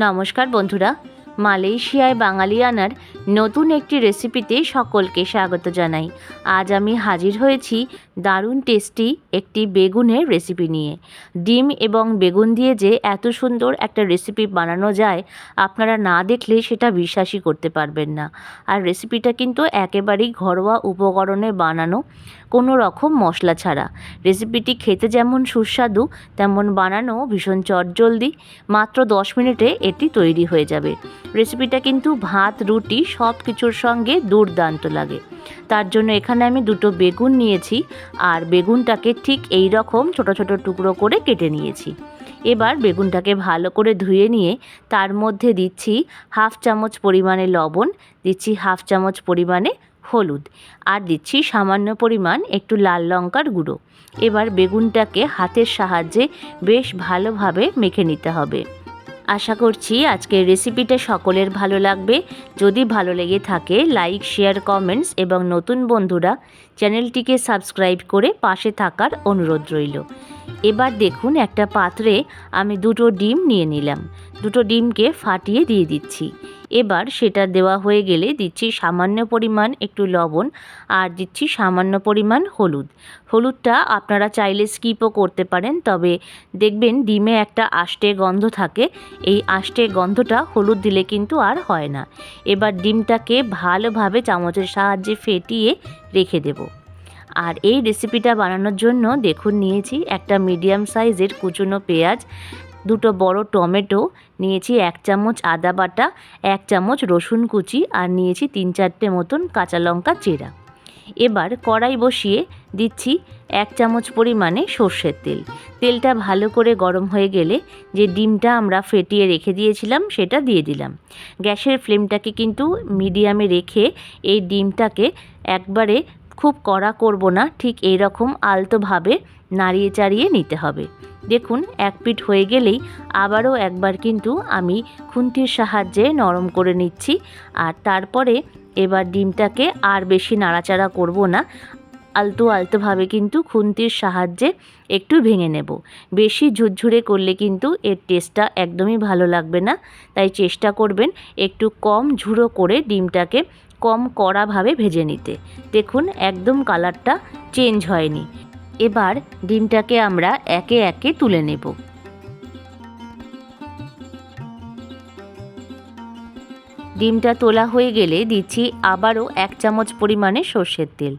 নমস্কার বন্ধুরা, মালয়েশিয়ায় বাঙালিয়ানার নতুন একটি রেসিপিতে সকলকে স্বাগত জানাই। আজ আমি হাজির হয়েছি দারুণ টেস্টি একটি বেগুনের রেসিপি নিয়ে। ডিম এবং বেগুন দিয়ে যে এত সুন্দর একটা রেসিপি বানানো যায়, আপনারা না দেখলে সেটা বিশ্বাসই করতে পারবেন না। আর রেসিপিটা কিন্তু একেবারেই ঘরোয়া উপকরণে বানানো, কোনো রকম মশলা ছাড়া। রেসিপিটি খেতে যেমন সুস্বাদু, তেমন বানানো ভীষণ চটজলদি। মাত্র 10 মিনিটে এটি তৈরি হয়ে যাবে। রেসিপিটা কিন্তু ভাত, রুটি সব কিছুর সঙ্গে দুর্দান্ত লাগে। তার জন্য এখানে আমি দুটো বেগুন নিয়েছি, আর বেগুনটাকে ঠিক এই রকম ছোট ছোট টুকরো করে কেটে নিয়েছি। এবার বেগুনটাকে ভালো করে ধুয়ে নিয়ে তার মধ্যে দিচ্ছি হাফ চামচ পরিমাণে লবণ, দিচ্ছি হাফ চামচ পরিমাণে হলুদ, আর দিচ্ছি সামান্য পরিমাণ একটু লাল লঙ্কার গুঁড়ো। এবার বেগুনটাকে হাতের সাহায্যে বেশ ভালোভাবে মেখে নিতে হবে। আশা করছি আজকের রেসিপিটা সকলের ভালো লাগবে। যদি ভালো লেগে থাকে লাইক, শেয়ার, কমেন্টস এবং নতুন বন্ধুরা চ্যানেলটিকে সাবস্ক্রাইব করে পাশে থাকার অনুরোধ রইল। এবার দেখুন, একটা পাত্রে আমি দুটো ডিম নিয়ে নিলাম। দুটো ডিমকে ফাটিয়ে দিয়ে দিচ্ছি। এবার সেটা দেওয়া হয়ে গেলে দিচ্ছি সামান্য পরিমাণ একটু লবণ, আর দিচ্ছি সামান্য পরিমাণ হলুদ। হলুদটা আপনারা চাইলে স্কিপও করতে পারেন, তবে দেখবেন ডিমে একটা আষ্টে গন্ধ থাকে, এই আষ্টে গন্ধটা হলুদ দিলে কিন্তু আর হয় না। এবার ডিমটাকে ভালোভাবে চামচের সাহায্যে ফেটিয়ে রেখে দেব। আর এই রেসিপিটা বানানোর জন্য দেখুন, নিয়েছি একটা মিডিয়াম সাইজের কুচনো পেঁয়াজ, দুটো বড় টমেটো, নিয়েছি 1 চামচ আদা বাটা, 1 চামচ রসুন কুচি, আর নিয়েছি 3-4টে মতন কাঁচা লঙ্কা চেরা। এবার কড়াই বসিয়ে দিচ্ছি 1 চামচ পরিমাণে সর্ষের তেল। তেলটা ভালো করে গরম হয়ে গেলে যে ডিমটা আমরা ফেটিয়ে রেখে দিয়েছিলাম সেটা দিয়ে দিলাম। গ্যাসের ফ্লেমটাকে কিন্তু মিডিয়ামে রেখে এই ডিমটাকে একবারে খুব কড়া করব না, ঠিক এই রকম আলতোভাবে নাড়িয়ে চাড়িয়ে নিতে হবে। দেখুন, এক পিঠ হয়ে গেলেই আবারও একবার কিন্তু আমি খুন্তির সাহায্যে নরম করে নিচ্ছি। আর তারপরে এবার ডিমটাকে আর বেশি নাড়াচাড়া করব না, আলতোভাবে কিন্তু খুন্তির সাহায্যে একটু ভেঙে নেব। বেশি ঝুরঝুরে করলে কিন্তু এর টেস্টটা একদমই ভালো লাগবে না, তাই চেষ্টা করবেন একটু কম ঝুড়ো করে ডিমটাকে কম কড়াভাবে ভেজে নিতে। দেখুন, একদম কালারটা চেঞ্জ হয়নি। এবার ডিমটাকে আমরা একে একে তুলে নেব। ডিমটা তোলা হয়ে গেলে দিচ্ছি আবারও 1 চামচ পরিমাণে সর্ষের তেল।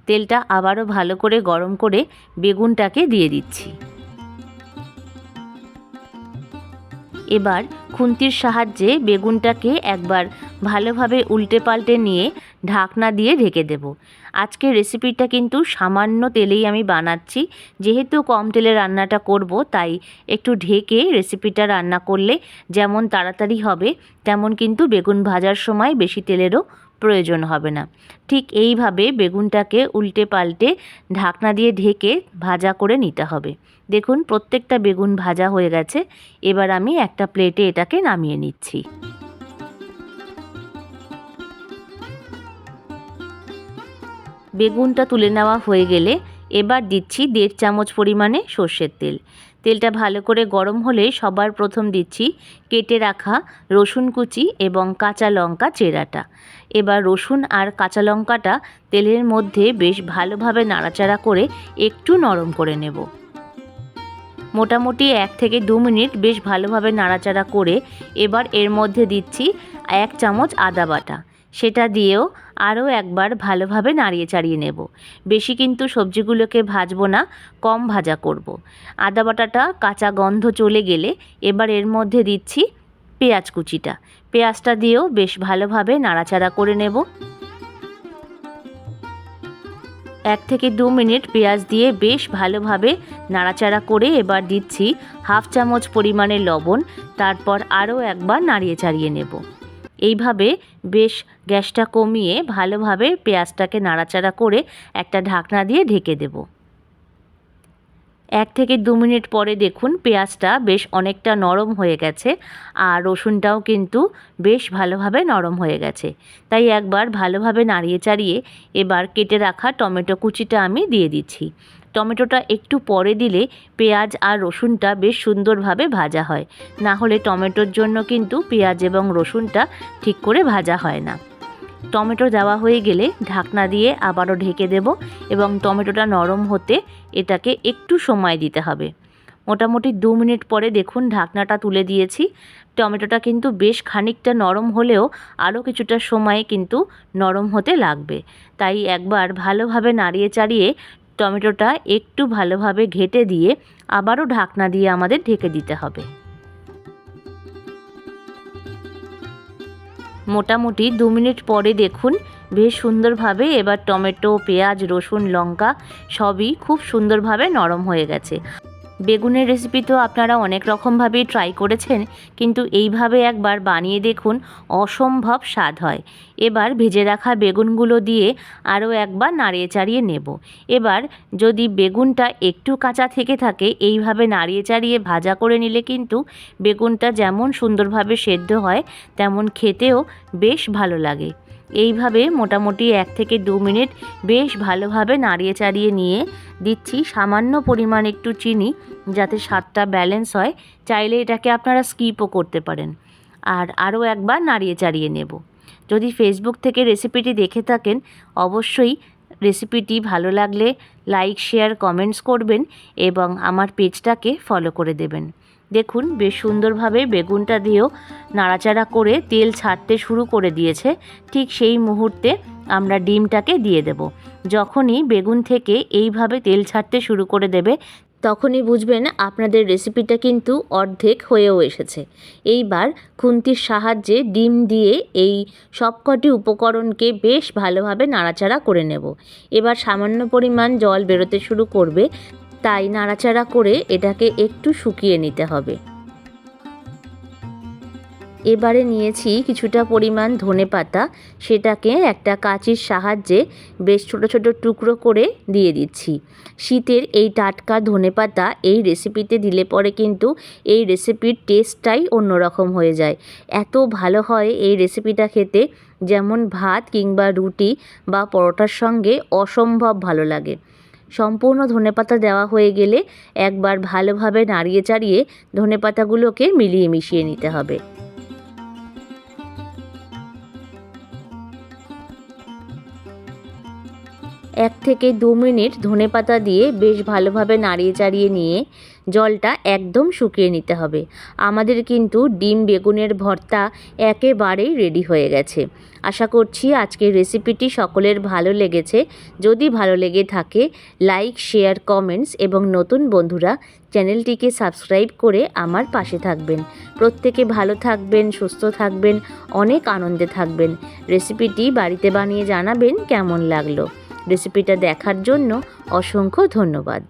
তেলটা আবারও ভালো করে গরম করে বেগুনটাকে দিয়ে দিচ্ছি। এবার খুন্তির সাহায্যে বেগুনটাকে একবার ভালোভাবে উল্টে পাল্টে নিয়ে ঢাকনা দিয়ে ঢেকে দেব। আজকের রেসিপিটা কিন্তু সামান্য তেলেই আমি বানাচ্ছি, যেহেতু কম তেলে রান্নাটা করব, তাই একটু ঢেকে রেসিপিটা রান্না করলে যেমন তাড়াতাড়ি হবে, তেমন কিন্তু বেগুন ভাজার সময় বেশি তেলেরও প্রয়োজন হবে না। ঠিক এইভাবে বেগুনটাকে উল্টে পাল্টে ঢাকনা দিয়ে ঢেকে ভাজা করে নিতে হবে। দেখুন, প্রত্যেকটা বেগুন ভাজা হয়ে গেছে। এবার আমি একটা প্লেটে এটাকে নামিয়ে নিচ্ছি। বেগুনটা তুলে নেওয়া হয়ে গেলে এবার দিচ্ছি 1.5 চামচ পরিমাণে সর্ষের তেল। তেলটা ভালো করে গরম হলে সবার প্রথম দিচ্ছি কেটে রাখা রসুন কুচি এবং কাঁচা লঙ্কা চেরাটা। এবার রসুন আর কাঁচা লঙ্কাটা তেলের মধ্যে বেশ ভালোভাবে নাড়াচাড়া করে একটু নরম করে নেব। মোটামুটি 1 থেকে 2 মিনিট বেশ ভালোভাবে নাড়াচাড়া করে এবার এর মধ্যে দিচ্ছি 1 চামচ আদা বাটা। সেটা দিয়েও আরও একবার ভালোভাবে নাড়িয়ে চাড়িয়ে নেব। বেশি কিন্তু সবজিগুলোকে ভাজবো না, কম ভাজা করব। আদা বাটাটা কাঁচা গন্ধ চলে গেলে এবার এর মধ্যে দিচ্ছি পেঁয়াজ কুচিটা। পেঁয়াজটা দিয়েও বেশ ভালোভাবে নাড়াচাড়া করে নেব। 1 থেকে 2 মিনিট পেঁয়াজ দিয়ে বেশ ভালোভাবে নাড়াচাড়া করে এবার দিচ্ছি হাফ চামচ পরিমাণে লবণ, তারপর আরও একবার নাড়িয়ে চাড়িয়ে নেব। এইভাবে বেশ গ্যাসটা কমিয়ে ভালোভাবে পেঁয়াজটাকে নাড়াচাড়া করে একটা ঢাকনা দিয়ে ঢেকে দেব। 1 থেকে 2 মিনিট পরে দেখুন, পেঁয়াজটা বেশ অনেকটা নরম হয়ে গেছে, আর রসুনটাও কিন্তু বেশ ভালোভাবে নরম হয়ে গেছে। তাই একবার ভালোভাবে নাড়িয়ে চাড়িয়ে এবার কেটে রাখা টমেটো কুচিটা আমি দিয়ে দিচ্ছি। টমেটোটা একটু পরে দিলে পেঁয়াজ আর রসুনটা বেশ সুন্দরভাবে ভাজা হয়, না হলে টমেটোর জন্য কিন্তু পেঁয়াজ এবং রসুনটা ঠিক করে ভাজা হয় না। টমেটো দেওয়া হয়ে গেলে ঢাকনা দিয়ে আবারও ঢেকে দেব এবং টমেটোটা নরম হতে এটাকে একটু সময় দিতে হবে। মোটামুটি 2 মিনিট পরে দেখুন ঢাকনাটা তুলে দিয়েছি। টমেটোটা কিন্তু বেশ খানিকটা নরম হলেও আরও কিছুটা সময় কিন্তু নরম হতে লাগবে, তাই একবার ভালোভাবে নাড়িয়ে চাড়িয়ে টমেটোটা একটু ভালোভাবে ঘেঁটে দিয়ে আবারও ঢাকনা দিয়ে আমাদের ঢেকে দিতে হবে। মোটামুটি 2 মিনিট পরে দেখুন বেশ সুন্দরভাবে এবার টমেটো, পেঁয়াজ, রসুন, লঙ্কা সবই খুব সুন্দরভাবে নরম হয়ে গেছে। বেগুনের রেসিপি তো আপনারা অনেক রকমভাবেই ট্রাই করেছেন, কিন্তু এইভাবে একবার বানিয়ে দেখুন, অসম্ভব স্বাদ হয়। এবার ভেজে রাখা বেগুনগুলো দিয়ে আরও একবার নাড়িয়ে চাড়িয়ে নেব। এবার যদি বেগুনটা একটু কাঁচা থেকে থাকে, এইভাবে নাড়িয়ে চাড়িয়ে ভাজা করে নিলে কিন্তু বেগুনটা যেমন সুন্দরভাবে সেদ্ধ হয় তেমন খেতেও বেশ ভালো লাগে। এইভাবে মোটামুটি 1 থেকে 2 মিনিট বেশ ভালোভাবে নাড়িয়ে চাড়িয়ে নিয়ে দিচ্ছি সামান্য পরিমাণ একটু চিনি, যাতে স্বাদটা ব্যালেন্স হয়। চাইলে এটাকে আপনারা স্কিপও করতে পারেন। আর আরও একবার নাড়িয়ে চাড়িয়ে নেব। যদি ফেসবুক থেকে রেসিপিটি দেখে থাকেন, অবশ্যই রেসিপিটি ভালো লাগলে লাইক, শেয়ার, কমেন্টস করবেন এবং আমার পেজটাকে ফলো করে দেবেন। দেখুন বেশ সুন্দরভাবে বেগুনটা দিয়েও নাড়াচাড়া করে তেল ছাড়তে শুরু করে দিয়েছে। ঠিক সেই মুহূর্তে আমরা ডিমটাকে দিয়ে দেব। যখনই বেগুন থেকে এইভাবে তেল ছাড়তে শুরু করে দেবে, তখনই বুঝবেন আপনাদের রেসিপিটা কিন্তু অর্ধেক হয়েও এসেছে। এইবার খুন্তির সাহায্যে ডিম দিয়ে এই সবকটি উপকরণকে বেশ ভালোভাবে নাড়াচাড়া করে নেব। এবার সামান্য পরিমাণ জল বেরোতে শুরু করবে, তাই নাড়াচাড়া করে এটাকে একটু শুকিয়ে নিতে হবে। এবারে নিয়েছি কিছুটা পরিমাণ ধনেপাতা, সেটাকে একটা কাঁচির সাহায্যে বেশ ছোট ছোট টুকরো করে দিয়ে দিচ্ছি। শীতের এই টাটকা ধনেপাতা এই রেসিপিতে দিলে পরে কিন্তু এই রেসিপির টেস্টটাই অন্যরকম হয়ে যায়। এত ভালো হয় এই রেসিপিটা খেতে, যেমন ভাত কিংবা রুটি বা পরোটার সঙ্গে অসম্ভব ভালো লাগে। সম্পূর্ণ ধনেপাতা দেওয়া হয়ে গেলে একবার ভালোভাবে নাড়িয়ে চাড়িয়ে ধনেপাতাগুলোকে মিলিয়ে মিশিয়ে নিতে হবে। 1 থেকে 2 মিনিট ধনেপাতা দিয়ে বেশ ভালোভাবে নাড়িয়ে চাড়িয়ে নিয়ে জলটা একদম শুকিয়ে নিতে হবে। আমাদের কিন্তু ডিম বেগুনের ভর্তা একেবারেই রেডি হয়ে গেছে। আশা করছি আজকের রেসিপিটি সকলের ভালো লেগেছে। যদি ভালো লেগে থাকে লাইক, শেয়ার, কমেন্টস এবং নতুন বন্ধুরা চ্যানেলটিকে সাবস্ক্রাইব করে আমার পাশে থাকবেন। প্রত্যেকে ভালো থাকবেন, সুস্থ থাকবেন, অনেক আনন্দে থাকবেন। রেসিপিটি বাড়িতে বানিয়ে জানাবেন কেমন লাগলো। রেসিপিটা দেখার জন্য অসংখ্য ধন্যবাদ।